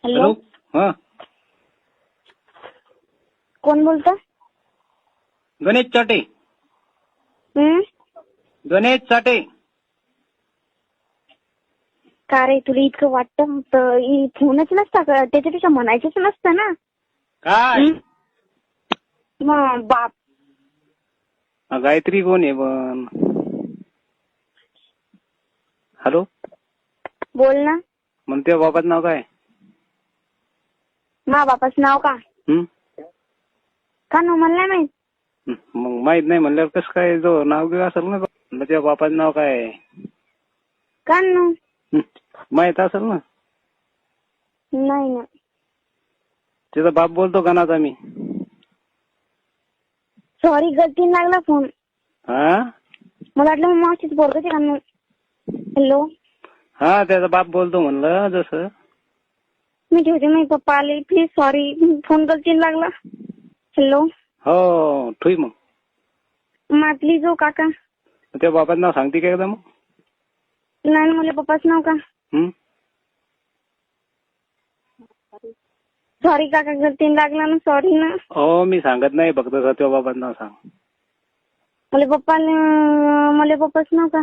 Hello. हा, कोण बोलता? गणेश चाटे. हम्म. गणेश चाटे. का रे, तुला इतकं वाटतं तर फोनच नसता का? त्याच्यापेक्षा म्हणायचंच नसतं ना. काय? मग बाप. गायत्री कोण आहे पण? हॅलो. बोल ना. मग त्या बाबाचं नाव काय? मा बापाचं नाव का? का ना, मला नाही माहित. मग माहित नाही म्हणल्यावर कसं काय जो नाव घेऊ असेल ना. मग त्या बापाचं नाव काय आहे? का ना? माहित असेल ना. नाही ना. त्याचा बाप बोलतो का नाचा मी? सॉरी, गलतीने लागला फोन. हा, मला वाटलं मग मावशीच बोलतो का. हॅलो. हा, त्याचा बाप बोलतो म्हणलं जसं. मी ठेवते, मी पप्पा आले, प्लीज सॉरी, फोन गलतीने लागला. हॅलो. हो, ठुई मग. मा प्लीज हो काका. त्या बापाचं नाव सांगते का एकदा मग? नाही, मला पप्पाचं नाव का? सॉरी काका, गलतीने लागला ना, सॉरी ना. हो, मी सांगत नाही, फक्त त्या बापाचं नाव सांग. मला पप्पाचं नाव का?